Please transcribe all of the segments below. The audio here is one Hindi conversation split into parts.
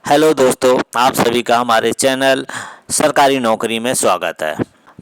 हेलो दोस्तों, आप सभी का हमारे चैनल सरकारी नौकरी में स्वागत है।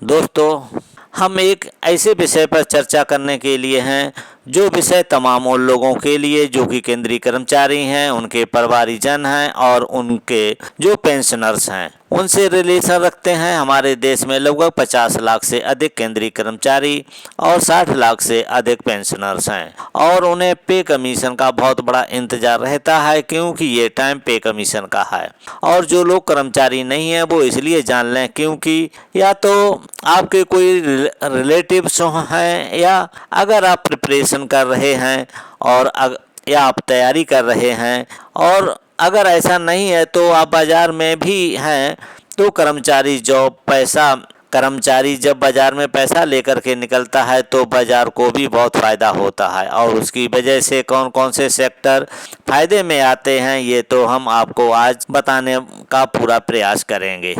दोस्तों, हम एक ऐसे विषय पर चर्चा करने के लिए हैं जो विषय तमाम उन लोगों के लिए जो कि केंद्रीय कर्मचारी हैं, उनके परिवारीजन हैं और उनके जो पेंशनर्स हैं उनसे रिलेशन रखते हैं। हमारे देश में लगभग 50 लाख से अधिक केंद्रीय कर्मचारी और 60 लाख से अधिक पेंशनर्स हैं और उन्हें पे कमीशन का बहुत बड़ा इंतजार रहता है, क्योंकि ये टाइम पे कमीशन का है। और जो लोग कर्मचारी नहीं हैं वो इसलिए जान लें क्योंकि या तो आपके कोई रिलेटिव्स हैं, या अगर आप प्रिपरेशन कर रहे हैं और या आप तैयारी कर रहे हैं, और अगर ऐसा नहीं है तो आप बाज़ार में भी हैं, तो कर्मचारी जब बाज़ार में पैसा लेकर के निकलता है तो बाज़ार को भी बहुत फ़ायदा होता है। और उसकी वजह से कौन कौन से सेक्टर फ़ायदे में आते हैं ये तो हम आपको आज बताने का पूरा प्रयास करेंगे।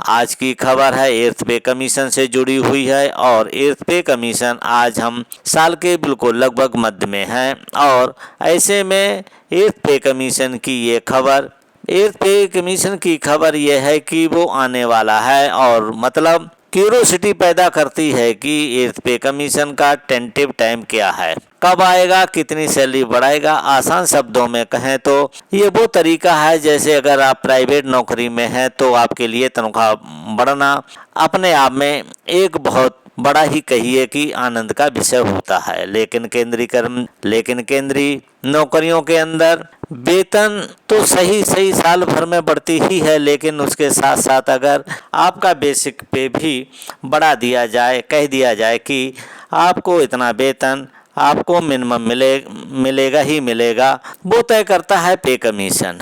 आज की खबर है एर्थ पे कमीशन से जुड़ी हुई है, और एर्थ पे कमीशन आज हम साल के बिल्कुल लगभग मध्य में हैं, और ऐसे में एर्थ पे कमीशन की खबर यह है कि वो आने वाला है, और मतलब क्यूरोसिटी पैदा करती है कि एर्थ पे कमीशन का टेंटेटिव टाइम क्या है, कब आएगा, कितनी सैलरी बढ़ाएगा। आसान शब्दों में कहें तो ये वो तरीका है जैसे अगर आप प्राइवेट नौकरी में हैं तो आपके लिए तनख्वाह बढ़ना अपने आप में एक बहुत बड़ा ही कहिए कि आनंद का विषय होता है। लेकिन केंद्रीय नौकरियों के अंदर वेतन तो सही साल भर में बढ़ती ही है, लेकिन उसके साथ साथ अगर आपका बेसिक पे भी बढ़ा दिया जाए, कह दिया जाए कि आपको इतना वेतन आपको मिनिमम मिलेगा ही मिलेगा, वो तय करता है पे कमीशन।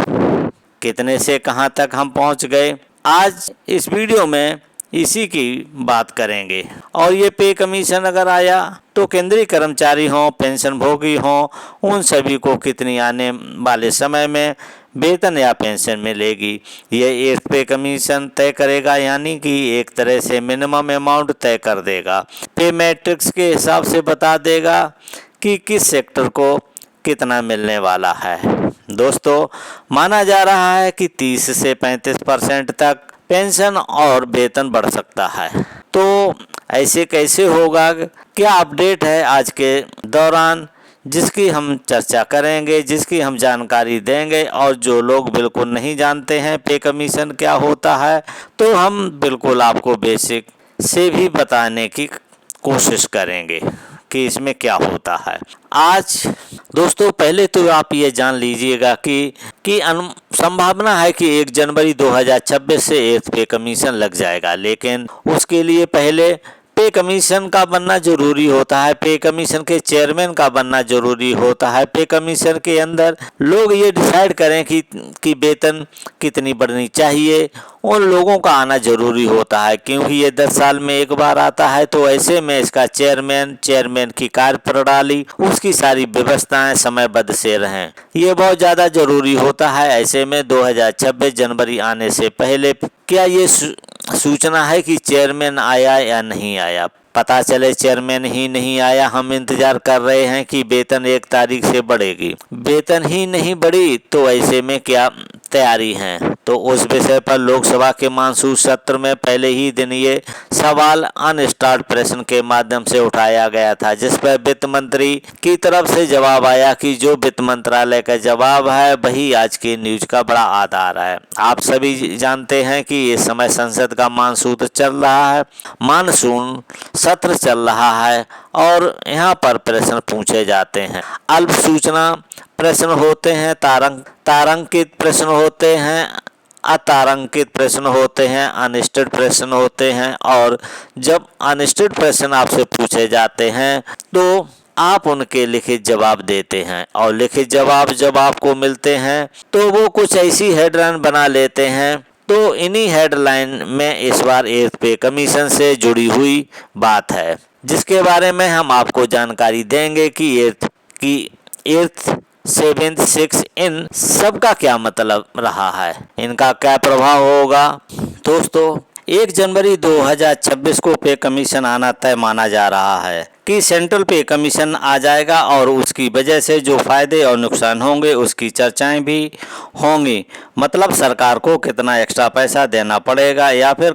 कितने से कहां तक हम पहुंच गए, आज इस वीडियो में इसी की बात करेंगे। और ये पे कमीशन अगर आया तो केंद्रीय कर्मचारी हों, पेंशन भोगी हों, उन सभी को कितनी आने वाले समय में वेतन या पेंशन मिलेगी, ये एर्थ पे कमीशन तय करेगा। यानी कि एक तरह से मिनिमम अमाउंट तय कर देगा, पे मैट्रिक्स के हिसाब से बता देगा कि किस सेक्टर को कितना मिलने वाला है। दोस्तों, माना जा रहा है कि 30 से 35% तक पेंशन और वेतन बढ़ सकता है। तो ऐसे कैसे होगा, क्या अपडेट है आज के दौरान जिसकी हम चर्चा करेंगे, जिसकी हम जानकारी देंगे। और जो लोग बिल्कुल नहीं जानते हैं पे कमीशन क्या होता है, तो हम बिल्कुल आपको बेसिक से भी बताने की कोशिश करेंगे कि इसमें क्या होता है। आज दोस्तों, पहले तो आप ये जान लीजिएगा कि संभावना है कि 1 जनवरी 2026 से एर्थ पे कमीशन लग जाएगा, लेकिन उसके लिए पहले पे कमीशन का बनना जरूरी होता है, पे कमीशन के चेयरमैन का बनना जरूरी होता है। पे कमीशन के अंदर लोग ये डिसाइड करें कि वेतन कितनी बढ़नी चाहिए, उन लोगों का आना जरूरी होता है, क्योंकि ये 10 साल में एक बार आता है। तो ऐसे में इसका चेयरमैन की कार्यप्रणाली, उसकी सारी व्यवस्थाएं समयबद्ध से रहें, ये बहुत ज़्यादा जरूरी होता है। ऐसे में 2026 जनवरी आने से पहले क्या ये सूचना है कि चेयरमैन आया या नहीं आया, पता चले चेयरमैन ही नहीं आया, हम इंतजार कर रहे हैं कि वेतन 1 तारीख से बढ़ेगी, वेतन ही नहीं बढ़ी, तो ऐसे में क्या तैयारी है। तो उस विषय पर लोकसभा के मानसून सत्र में पहले ही दिन ये सवाल अनस्टार्ट प्रश्न के माध्यम से उठाया गया था, जिस पर वित्त मंत्री की तरफ से जवाब आया कि जो वित्त मंत्रालय का जवाब है वही आज की न्यूज का बड़ा आधार है। आप सभी जानते हैं कि इस समय संसद का मानसून सत्र चल रहा है, और यहाँ पर प्रश्न पूछे जाते हैं। अल्प सूचना प्रश्न होते हैं, तारांकित प्रश्न होते हैं, अतारांकित प्रश्न होते हैं, अनस्टेड प्रश्न होते हैं। और जब अनस्टेड प्रश्न आपसे पूछे जाते हैं तो आप उनके लिखित जवाब देते हैं, और लिखित जवाब जब आपको मिलते हैं तो वो कुछ ऐसी हेडलाइन बना लेते हैं। तो इन्हीं हेडलाइन में इस बार एर्थ पे कमीशन से जुड़ी हुई बात है, जिसके बारे में हम आपको जानकारी देंगे कि एर्थ 7-6 इन सब का क्या मतलब रहा है, इनका क्या प्रभाव होगा। दोस्तों, 1 जनवरी 2026 को पे कमीशन आना तय माना जा रहा है कि सेंट्रल पे कमीशन आ जाएगा और उसकी वजह से जो फायदे और नुकसान होंगे उसकी चर्चाएं भी होंगी। मतलब सरकार को कितना एक्स्ट्रा पैसा देना पड़ेगा या फिर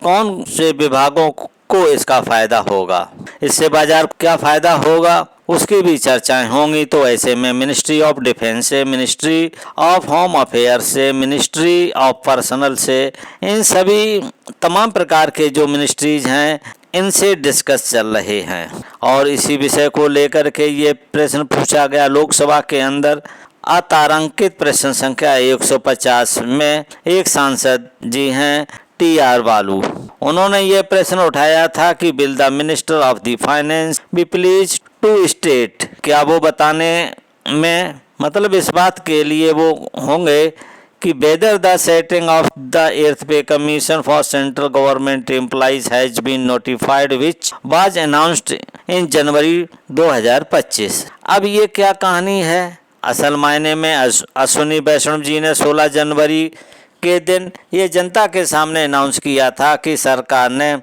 कौन से विभागों को इसका फायदा होगा, इससे बाजार को क्या फायदा होगा उसकी भी चर्चाएं होंगी। तो ऐसे में मिनिस्ट्री ऑफ डिफेंस से, मिनिस्ट्री ऑफ होम अफेयर्स से, मिनिस्ट्री ऑफ पर्सनल से, इन सभी तमाम प्रकार के जो मिनिस्ट्रीज हैं इनसे डिस्कस चल रहे हैं। और इसी विषय को लेकर के ये प्रश्न पूछा गया लोकसभा के अंदर। अतारांकित प्रश्न संख्या 150 में एक सांसद जी हैं TR बालू, उन्होंने ये प्रश्न उठाया था कि will the minister of the finance be please to state, क्या वो बताने में मतलब इस बात के लिए वो होंगे कि whether the setting of the 8th pay commission for central government employees has been notified which was announced in January 2025। अब ये क्या कहानी है? असल मायने में अश्विनी वैष्णव जी ने 16 जनवरी के दिन ये जनता के सामने अनाउंस किया था कि सरकार ने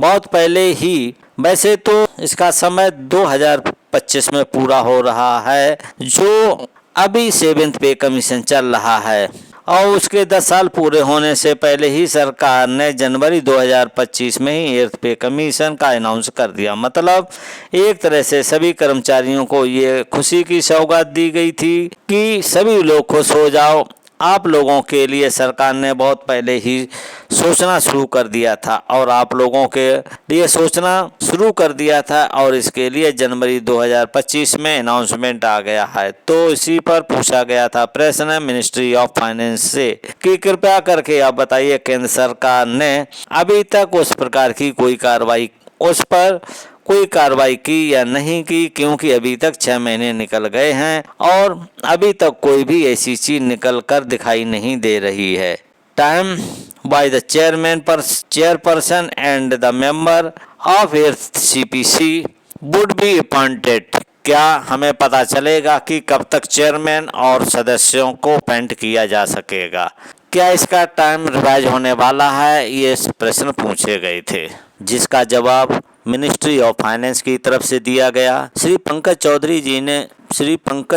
बहुत पहले ही, वैसे तो इसका समय 2025 में पूरा हो रहा है, जो अभी 7th पे कमीशन चल रहा है, और उसके 10 साल पूरे होने से पहले ही सरकार ने जनवरी 2025 में ही 8th पे कमीशन का अनाउंस कर दिया। मतलब एक तरह से सभी कर्मचारियों को ये खुशी की सौगात दी गई थी कि सभी लोग खुश हो जाओ, आप लोगों के लिए सरकार ने बहुत पहले ही सोचना शुरू कर दिया था और आप लोगों के लिए सोचना शुरू कर दिया था, और इसके लिए जनवरी 2025 में अनाउंसमेंट आ गया है। तो इसी पर पूछा गया था प्रश्न मिनिस्ट्री ऑफ फाइनेंस से कि कृपया करके आप बताइए केंद्र सरकार ने अभी तक उस प्रकार की कोई कार्रवाई की या नहीं की, क्योंकि अभी तक 6 महीने निकल गए हैं और अभी तक कोई भी ऐसी चीज निकल कर दिखाई नहीं दे रही है। Time by the chairperson and the member of 8th CPC would be appointed, क्या हमें पता चलेगा कि कब तक चेयरमैन और सदस्यों को अपॉइंट किया जा सकेगा? क्या इसका टाइम रिवाइज होने वाला है? ये प्रश्न पूछे गए थे, जिसका जवाब मिनिस्ट्री ऑफ फाइनेंस की तरफ से दिया गया। श्री पंकज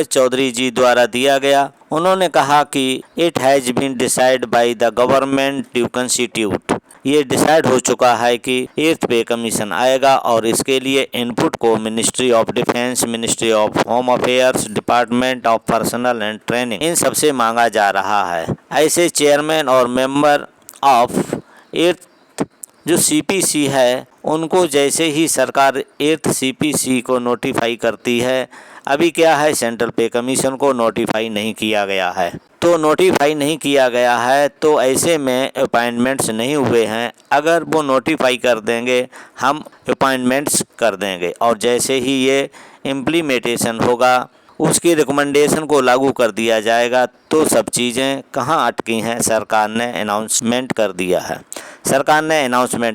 चौधरी जी द्वारा दिया गया। उन्होंने कहा कि it has been decide by the government to constitute, ये डिसाइड हो चुका है कि 8th पे कमीशन आएगा और इसके लिए इनपुट को Ministry of Defence, Ministry of Home Affairs, Department of Personnel and Training, इन सबसे मांगा जा रहा है। ऐसे चेयरमैन और मेंबर ऑफ 8th जो CPC है उनको जैसे ही सरकार 8th CPC को नोटिफाई करती है, अभी क्या है सेंट्रल पे कमीशन को नोटिफाई नहीं किया गया है, तो ऐसे में अपॉइंटमेंट्स नहीं हुए हैं। अगर वो नोटिफाई कर देंगे हम अपॉइंटमेंट्स कर देंगे, और जैसे ही ये इम्प्लीमेंटेशन होगा उसकी रिकमेंडेशन को लागू कर दिया जाएगा। तो सब चीज़ें कहाँ अटकी हैं, सरकार ने अनाउंसमेंट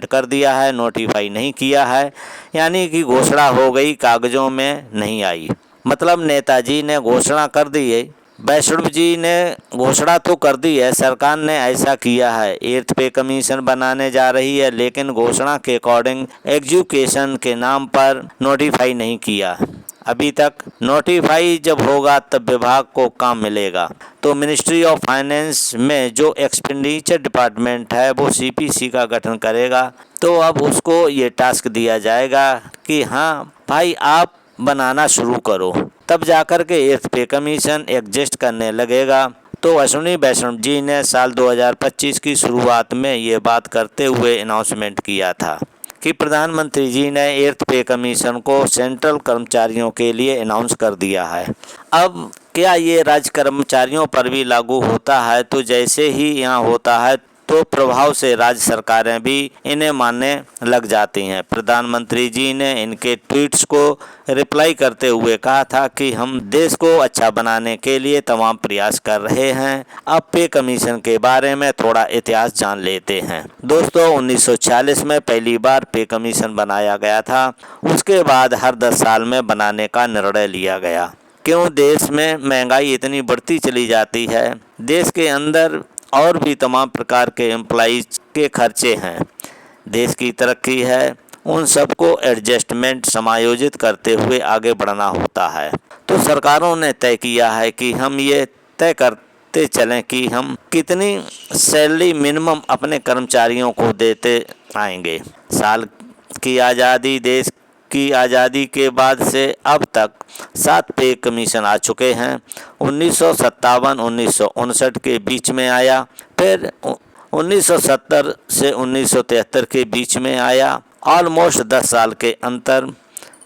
कर दिया है, नोटिफाई नहीं किया है, यानी कि घोषणा हो गई, कागज़ों में नहीं आई। मतलब नेताजी ने घोषणा कर दी है, वैष्णव जी ने घोषणा तो कर दी है, सरकार ने ऐसा किया है 8th पे कमीशन बनाने जा रही है, लेकिन घोषणा के अकॉर्डिंग एजुकेशन के नाम पर नोटिफाई नहीं किया अभी तक। नोटिफाई जब होगा तब विभाग को काम मिलेगा। तो मिनिस्ट्री ऑफ फाइनेंस में जो एक्सपेंडिचर डिपार्टमेंट है वो CPC का गठन करेगा। तो अब उसको ये टास्क दिया जाएगा कि हाँ भाई आप बनाना शुरू करो, तब जाकर के 8th पे कमीशन एग्जिस्ट करने लगेगा। तो अश्विनी वैष्णव जी ने साल 2025 की शुरुआत में ये बात करते हुए अनाउंसमेंट किया था कि प्रधानमंत्री जी ने 8th पे कमीशन को सेंट्रल कर्मचारियों के लिए अनाउंस कर दिया है। अब क्या ये राज्य कर्मचारियों पर भी लागू होता है? तो जैसे ही यहाँ होता है तो प्रभाव से राज्य सरकारें भी इन्हें मानने लग जाती हैं। प्रधानमंत्री जी ने इनके ट्वीट्स को रिप्लाई करते हुए कहा था कि हम देश को अच्छा बनाने के लिए तमाम प्रयास कर रहे हैं। अब पे कमीशन के बारे में थोड़ा इतिहास जान लेते हैं। दोस्तों 1946 में पहली बार पे कमीशन बनाया गया था, उसके बाद हर 10 साल में बनाने का निर्णय लिया गया। क्यों देश में महंगाई इतनी बढ़ती चली जाती है, देश के अंदर और भी तमाम प्रकार के एम्प्लॉइज के खर्चे हैं। देश की तरक्की है, उन सबको एडजस्टमेंट समायोजित करते हुए आगे बढ़ना होता है। तो सरकारों ने तय किया है कि हम ये तय करते चलें कि हम कितनी सैलरी मिनिमम अपने कर्मचारियों को देते आएंगे। साल की आज़ादी, देश की आज़ादी के बाद से अब तक 7 पे कमीशन आ चुके हैं। 1957-1959 के बीच में आया, फिर 1970 से 1973 के बीच में आया। ऑलमोस्ट 10 साल के अंतर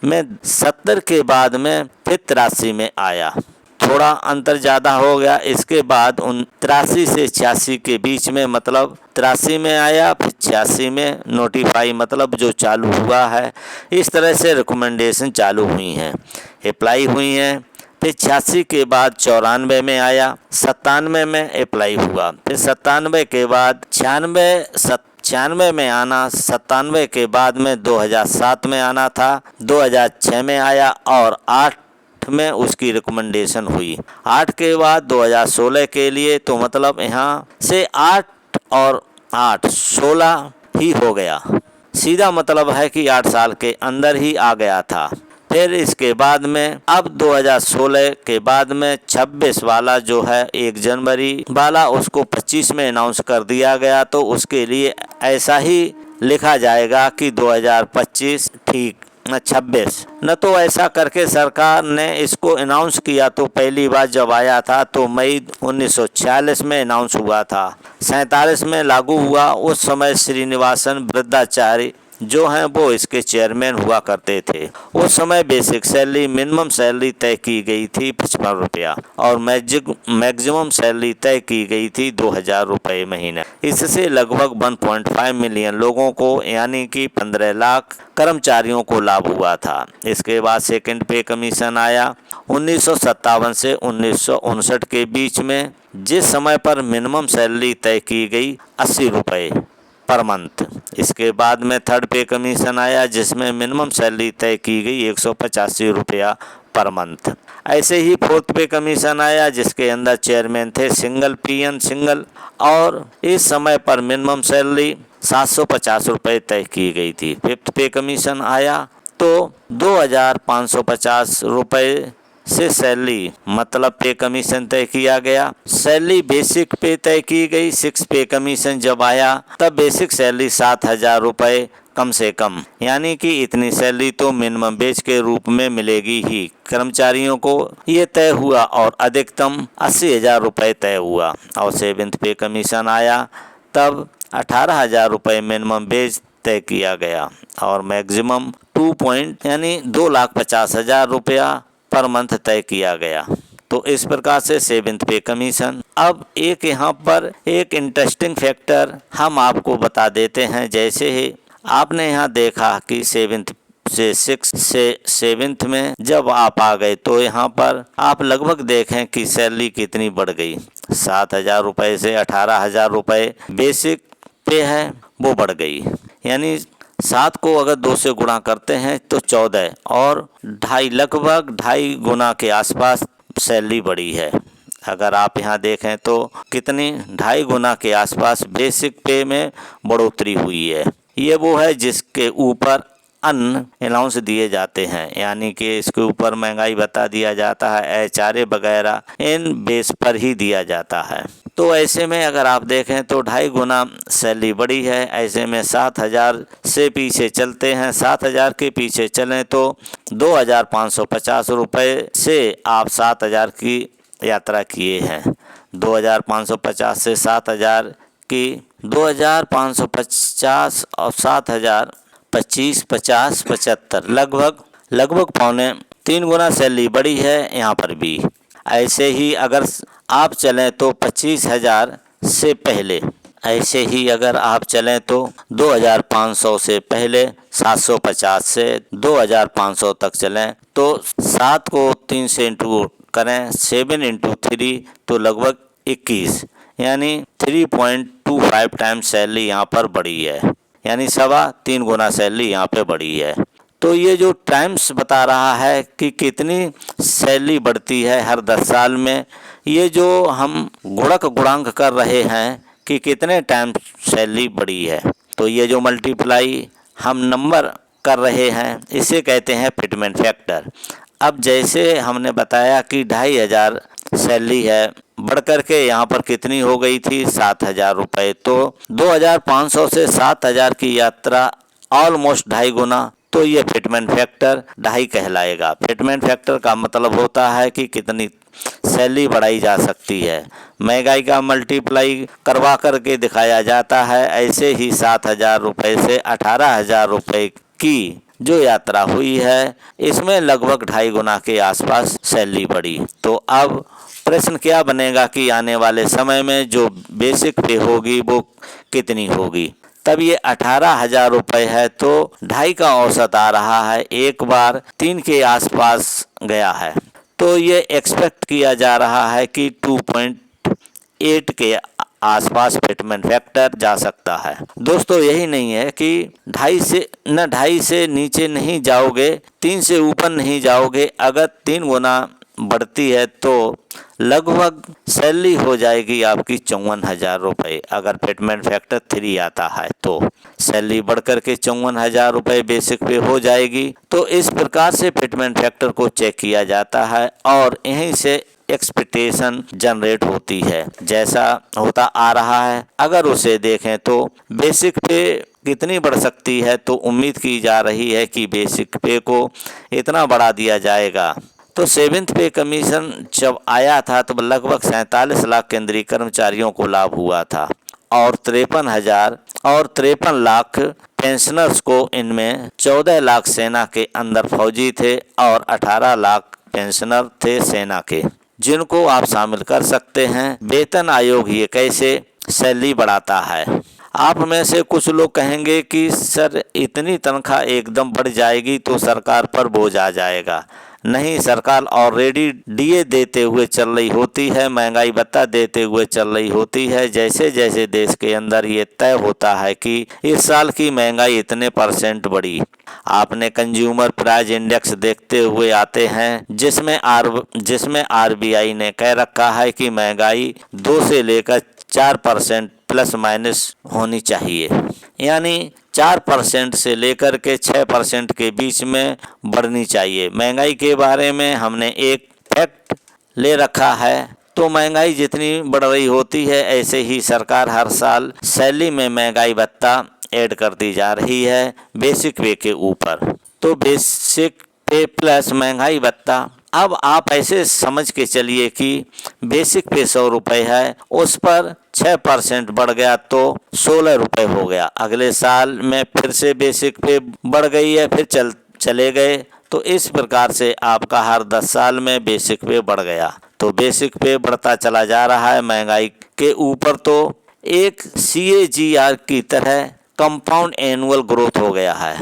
में 70 के बाद में फिर 83 में आया, थोड़ा अंतर ज़्यादा हो गया। इसके बाद 83 से 86 के बीच में, मतलब 83 में आया, फिर 86 में नोटिफाई, मतलब जो चालू हुआ है। इस तरह से रिकमेंडेशन चालू हुई हैं, अप्लाई हुई हैं। फिर 86 के बाद 94 में आया, 97 में अप्लाई हुआ, फिर 97 के बाद 96 में आना, 97 के बाद में 2007 में आना था, 2006 में आया और 8 में उसकी रिकमेंडेशन हुई। 8 के बाद 2016 के लिए, तो मतलब यहाँ से 8 और 8 16 ही हो गया। सीधा मतलब है कि 8 साल के अंदर ही आ गया था। फिर इसके बाद में अब 2016 के बाद में 26 वाला जो है 1 जनवरी वाला, उसको 25 में अनाउंस कर दिया गया। तो उसके लिए ऐसा ही लिखा जाएगा कि 2025 ठीक 26 न, तो ऐसा करके सरकार ने इसको अनाउंस किया। तो पहली बार जब आया था तो मई 1946 में अनाउंस हुआ था, 47 में लागू हुआ। उस समय श्रीनिवासन वृद्धाचार्य जो हैं वो इसके चेयरमैन हुआ करते थे। उस समय बेसिक सैलरी, मिनिमम सैलरी तय की गई थी 55 रुपया और मैक्सिमम सैलरी तय की गई थी 2000 रुपये महीने। इससे लगभग 1.5 मिलियन लोगों को, यानी कि 15 लाख कर्मचारियों को लाभ हुआ था। इसके बाद सेकंड पे कमीशन आया 1957 से 1959 के बीच में, जिस समय पर मिनिमम सैलरी तय की गई 80 रुपये पर मंथ। इसके बाद में थर्ड पे कमीशन आया, जिसमें मिनिमम सैलरी तय की गई 185 रुपया पर मंथ। ऐसे ही फोर्थ पे कमीशन आया, जिसके अंदर चेयरमैन थे सिंगल पीएन सिंगल, और इस समय पर मिनिमम सैलरी 750 रुपये तय की गई थी। फिफ्थ पे कमीशन आया तो 2550 रुपये से सैलरी, मतलब पे कमीशन तय किया गया। सैलरी बेसिक पे तय की गई। 6 पे कमीशन जब आया तब बेसिक सैलरी 7000 रुपये कम से कम, यानी कि इतनी सैलरी तो मिनिमम वेज के रूप में मिलेगी ही कर्मचारियों को, ये तय हुआ। और अधिकतम 80,000 रुपये तय हुआ। और 7th पे कमीशन आया तब 18,000 रुपये मिनिमम वेज तय किया गया और मैक्सिमम 2,50,000 रुपया पर मंथ तय किया गया। तो इस प्रकार से 7th पे कमीशन। अब एक यहाँ पर एक इंटरेस्टिंग फैक्टर हम आपको बता देते हैं। जैसे ही आपने यहाँ देखा कि 7th से 6 से 7th में जब आप आ गए तो यहाँ पर आप लगभग देखें कि सैलरी कितनी बढ़ गई। 7,000 रुपये से 18,000 रुपये बेसिक पे है, वो बढ़ गई। यानी 7 को अगर 2 से गुणा करते हैं तो 14 और लगभग 2.5 गुना के आसपास सैलरी बढ़ी है। अगर आप यहाँ देखें तो कितनी 2.5 गुना के आसपास बेसिक पे में बढ़ोतरी हुई है। ये वो है जिसके ऊपर अन्न अलाउंस दिए जाते हैं, यानी कि इसके ऊपर महंगाई भत्ता दिया जाता है, HRA वगैरह इन बेस पर ही दिया जाता है। तो ऐसे में अगर आप देखें तो 2.5 गुना सैलरी बढ़ी है। ऐसे में 7,000 से पीछे चलते हैं, 7,000 के पीछे चलें तो 2,550 रुपये से आप 7,000 की यात्रा किए हैं। 2,550 से 7,000 की 2,550 और 7,000 25, 50, 75 लगभग 3 गुना सैलरी बढ़ी है यहाँ पर भी। ऐसे ही अगर आप चलें तो 25,000 से पहले, ऐसे ही अगर आप चलें तो 2,500 से पहले 750 से 2,500 तक चलें तो 7 को 3 से इंटू करें, 7 इंटू 3 तो लगभग 21, यानी 3.25 टाइम्स सैलरी यहाँ पर बढ़ी है, यानी 3.25 गुना सैलरी यहाँ पे बढ़ी है। तो ये जो टाइम्स बता रहा है कि कितनी सैलरी बढ़ती है हर 10 साल में, ये जो हम गुणांक कर रहे हैं कि कितने टाइम सैलरी बढ़ी है, तो ये जो मल्टीप्लाई हम नंबर कर रहे हैं इसे कहते हैं फिटमेंट फैक्टर। अब जैसे हमने बताया कि 2500 सैलरी है, बढ़ कर के यहाँ पर कितनी हो गई थी 7000 रुपये, तो 2500 से 7000 की यात्रा ऑलमोस्ट 2.5 गुना, तो ये फिटमेंट फैक्टर 2.5 कहलाएगा। फिटमेंट फैक्टर का मतलब होता है कि कितनी सैलरी बढ़ाई जा सकती है। महंगाई का मल्टीप्लाई करवा करके दिखाया जाता है। ऐसे ही 7000 रुपये से 18000 रुपये की जो यात्रा हुई है, इसमें लगभग 2.5 गुना के आसपास सैलरी बढ़ी। तो अब प्रश्न क्या बनेगा कि आने वाले समय में जो बेसिक पे होगी वो कितनी होगी। तब ये 18000 रुपये है तो 2.5 का औसत आ रहा है, एक बार 3 के आसपास गया है, तो ये एक्सपेक्ट किया जा रहा है कि 2.8 के आसपास फिटमेंट फैक्टर जा सकता है। दोस्तों यही नहीं है कि 2.5 से नीचे नहीं जाओगे, 3 से ऊपर नहीं जाओगे। अगर 3 गुना बढ़ती है तो लगभग सैलरी हो जाएगी आपकी 54,000 रुपये। अगर फिटमेंट फैक्टर 3 आता है तो सैलरी बढ़ कर के 54,000 रुपये बेसिक पे हो जाएगी। तो इस प्रकार से फिटमेंट फैक्टर को चेक किया जाता है और यहीं से एक्सपेक्टेशन जनरेट होती है। जैसा होता आ रहा है, अगर उसे देखें तो बेसिक पे कितनी बढ़ सकती है, तो उम्मीद की जा रही है कि बेसिक पे को इतना बढ़ा दिया जाएगा। तो 7th पे कमीशन जब आया था तो लगभग 47 लाख केंद्रीय कर्मचारियों को लाभ हुआ था और 53 लाख पेंशनर्स को, इनमें 14 लाख सेना के अंदर फौजी थे और 18 लाख पेंशनर थे सेना के, जिनको आप शामिल कर सकते हैं। वेतन आयोग ये कैसे सैलरी बढ़ाता है। आप में से कुछ लोग कहेंगे कि सर इतनी तनख्वाह एकदम बढ़ जाएगी तो सरकार पर बोझ आ जाएगा। नहीं, सरकार ऑलरेडी डीए देते हुए चल रही होती है, महंगाई भत्ता देते हुए चल रही होती है। जैसे जैसे देश के अंदर ये तय होता है कि इस साल की महंगाई इतने % बढ़ी, आपने कंज्यूमर प्राइस इंडेक्स देखते हुए आते हैं, जिसमें आरबीआई ने कह रखा है कि महंगाई 2 से लेकर 4% प्लस माइनस होनी चाहिए, यानी 4% से लेकर के 6% के बीच में बढ़नी चाहिए। महंगाई के बारे में हमने एक फैक्ट ले रखा है, तो महंगाई जितनी बढ़ रही होती है ऐसे ही सरकार हर साल सैलरी में महंगाई भत्ता ऐड करती जा रही है बेसिक पे के ऊपर। तो बेसिक पे प्लस महंगाई भत्ता, अब आप ऐसे समझ के चलिए कि बेसिक पे 100 रुपये है, उस पर 6% बढ़ गया तो 16 रुपये हो गया। अगले साल में फिर से बेसिक पे बढ़ गई है, फिर चले गए, तो इस प्रकार से आपका हर 10 साल में बेसिक पे बढ़ गया। तो बेसिक पे बढ़ता चला जा रहा है महंगाई के ऊपर, तो एक CAGR की तरह कंपाउंड एनुअल ग्रोथ हो गया है।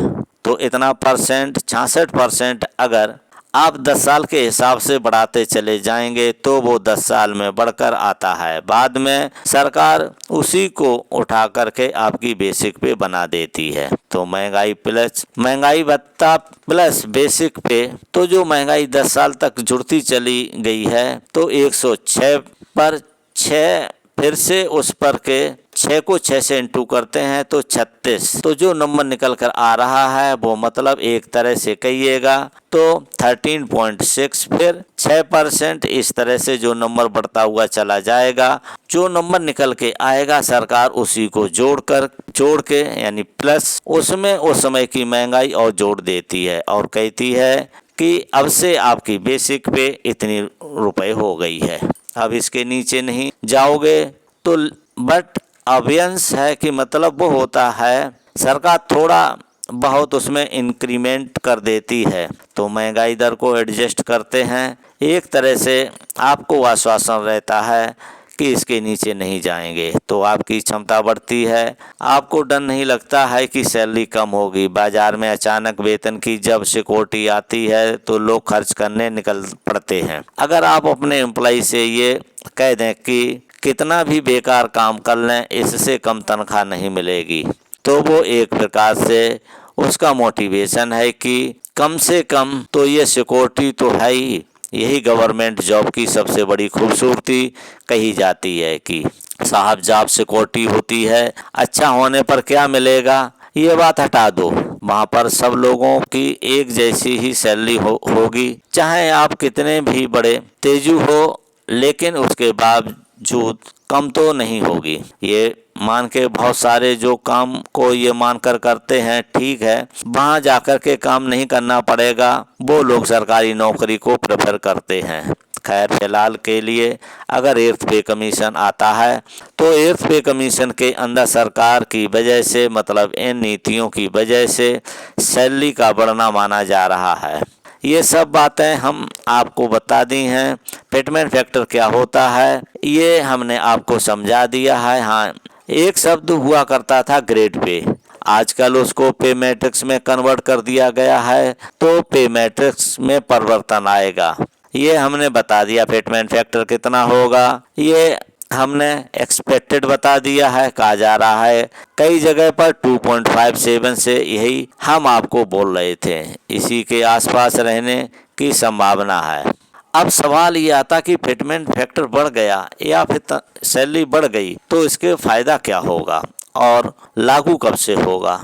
तो इतना %, 66% अगर आप 10 साल के हिसाब से बढ़ाते चले जाएंगे तो वो 10 साल में बढ़कर आता है। बाद में सरकार उसी को उठा करके आपकी बेसिक पे बना देती है। तो महंगाई भत्ता प्लस बेसिक पे, तो जो महंगाई 10 साल तक जुड़ती चली गई है, तो 106 पर 6 फिर से उस पर के 6 को 6 से इंटू करते हैं तो 36, तो जो नंबर निकल कर आ रहा है वो मतलब एक तरह से कहिएगा तो 13.6, फिर 6%, इस तरह से जो नंबर बढ़ता हुआ चला जाएगा। जो नंबर निकल के आएगा सरकार उसी को जोड़ के यानी प्लस उसमें उस समय की महंगाई और जोड़ देती है और कहती है कि अब से आपकी बेसिक पे इतनी रुपए हो गई है, अब इसके नीचे नहीं जाओगे। तो बट अवेयंस है कि मतलब वो होता है सरकार थोड़ा बहुत उसमें इंक्रीमेंट कर देती है, तो महंगाई दर को एडजस्ट करते हैं। एक तरह से आपको आश्वासन रहता है कि इसके नीचे नहीं जाएंगे, तो आपकी क्षमता बढ़ती है। आपको डर नहीं लगता है कि सैलरी कम होगी। बाजार में अचानक वेतन की जब सिक्योरिटी आती है तो लोग खर्च करने निकल पड़ते हैं। अगर आप अपने एम्प्लॉय से ये कह दें कि कितना भी बेकार काम कर लें, इससे कम तनख्वाह नहीं मिलेगी, तो वो एक प्रकार से उसका मोटिवेशन है कि कम से कम तो ये सिक्योरिटी तो है ही। यही गवर्नमेंट जॉब की सबसे बड़ी खूबसूरती कही जाती है कि साहब जॉब सिक्योरिटी होती है। अच्छा होने पर क्या मिलेगा ये बात हटा दो, वहाँ पर सब लोगों की एक जैसी ही सैलरी होगी, चाहे आप कितने भी बड़े तेजू हो, लेकिन उसके बावजूद कम तो नहीं होगी। ये मान के बहुत सारे जो काम को ये मान कर करते हैं, ठीक है, वहाँ जाकर के काम नहीं करना पड़ेगा, वो लोग सरकारी नौकरी को प्रेफर करते हैं। खैर फिलहाल के लिए अगर एर्थ पे कमीशन आता है तो एर्थ पे कमीशन के अंदर सरकार की वजह से, मतलब इन नीतियों की वजह से सैलरी का बढ़ना माना जा रहा है। ये सब बातें हम आपको बता दी हैं। फिटमेंट फैक्टर क्या होता है ये हमने आपको समझा दिया है। हाँ, एक शब्द हुआ करता था ग्रेड पे, आजकल उसको पे मैट्रिक्स में कन्वर्ट कर दिया गया है, तो पे मैट्रिक्स में परिवर्तन आएगा। ये हमने बता दिया फिटमेंट फैक्टर कितना होगा, ये हमने एक्सपेक्टेड बता दिया है, कहा जा रहा है कई जगह पर 2.57 से, यही हम आपको बोल रहे थे, इसी के आसपास रहने की संभावना है। अब सवाल ये आता कि फिटमेंट फैक्टर बढ़ गया या फिर सैलरी बढ़ गई तो इसके फायदा क्या होगा और लागू कब से होगा।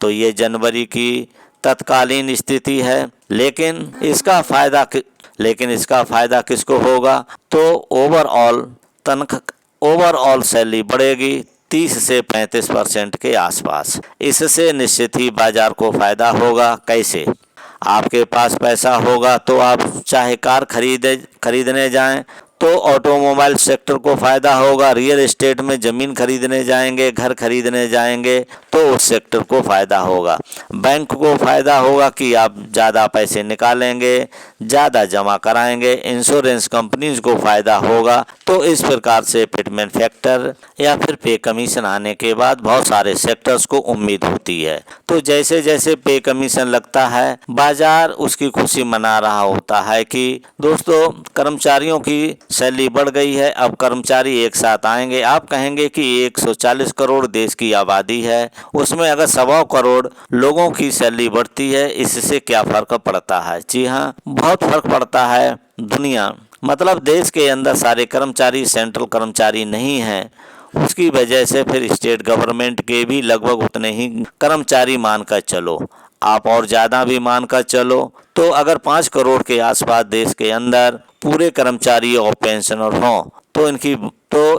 तो ये जनवरी की तत्कालीन स्थिति है, लेकिन इसका फायदा किसको होगा, तो ओवरऑल सैलरी बढ़ेगी 30 से 35% के आसपास। इससे निश्चित ही बाजार को फायदा होगा। कैसे? आपके पास पैसा होगा तो आप चाहे कार खरीदने जाएं तो ऑटोमोबाइल सेक्टर को फ़ायदा होगा, रियल एस्टेट में ज़मीन खरीदने जाएंगे, घर खरीदने जाएंगे तो उस सेक्टर को फ़ायदा होगा। बैंक को फ़ायदा होगा कि आप ज़्यादा पैसे निकालेंगे, ज़्यादा जमा कराएंगे। इंश्योरेंस कंपनीज को फ़ायदा होगा। तो इस प्रकार से फिटमेंट फैक्टर या फिर पे कमीशन आने के बाद बहुत सारे सेक्टर्स को उम्मीद होती है। तो जैसे जैसे पे कमीशन लगता है बाजार उसकी खुशी मना रहा होता है कि दोस्तों कर्मचारियों की सैलरी बढ़ गई है, अब कर्मचारी एक साथ आएंगे। आप कहेंगे कि 140 करोड़ देश की आबादी है, उसमें अगर 1.25 करोड़ लोगों की सैलरी बढ़ती है, इससे क्या फ़र्क पड़ता है? जी हाँ, बहुत फ़र्क पड़ता है। दुनिया मतलब देश के अंदर सारे कर्मचारी सेंट्रल कर्मचारी नहीं हैं, उसकी वजह से फिर स्टेट गवर्नमेंट के भी लगभग उतने ही कर्मचारी मानकर चलो, आप और ज़्यादा भी मानकर चलो। तो अगर 5 करोड़ के आसपास देश के अंदर पूरे कर्मचारी और पेंशनर हों तो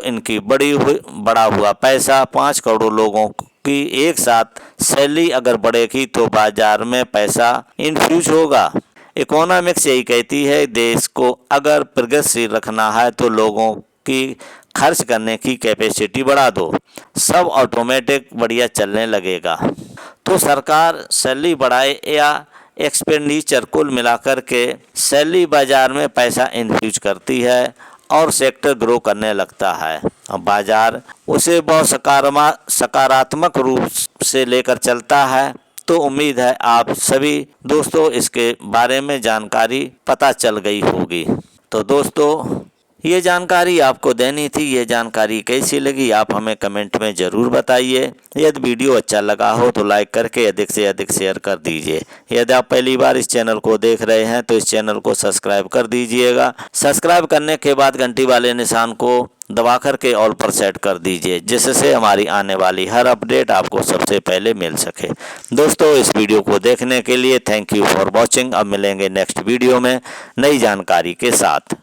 इनकी बड़ा हुआ पैसा 5 करोड़ लोगों की एक साथ सैलरी अगर बढ़ेगी तो बाजार में पैसा इन्फ्यूज होगा। इकोनॉमिक्स यही कहती है देश को अगर प्रगतिशील रखना है तो लोगों की खर्च करने की कैपेसिटी बढ़ा दो, सब ऑटोमेटिक बढ़िया चलने लगेगा। तो सरकार सैलरी बढ़ाए या एक्सपेंडिचर कुल मिलाकर के सैलरी बाजार में पैसा इन्फ्यूज करती है और सेक्टर ग्रो करने लगता है। बाजार उसे बहुत सकारात्मक रूप से लेकर चलता है। तो उम्मीद है आप सभी दोस्तों इसके बारे में जानकारी पता चल गई होगी। तो दोस्तों ये जानकारी आपको देनी थी। ये जानकारी कैसी लगी आप हमें कमेंट में ज़रूर बताइए। यदि वीडियो अच्छा लगा हो तो लाइक करके अधिक से अधिक शेयर कर दीजिए। यदि आप पहली बार इस चैनल को देख रहे हैं तो इस चैनल को सब्सक्राइब कर दीजिएगा। सब्सक्राइब करने के बाद घंटी वाले निशान को दबा करके ऑल पर सेट कर दीजिए, जिससे हमारी आने वाली हर अपडेट आपको सबसे पहले मिल सके। दोस्तों इस वीडियो को देखने के लिए थैंक यू फॉर वॉचिंग। अब मिलेंगे नेक्स्ट वीडियो में नई जानकारी के साथ।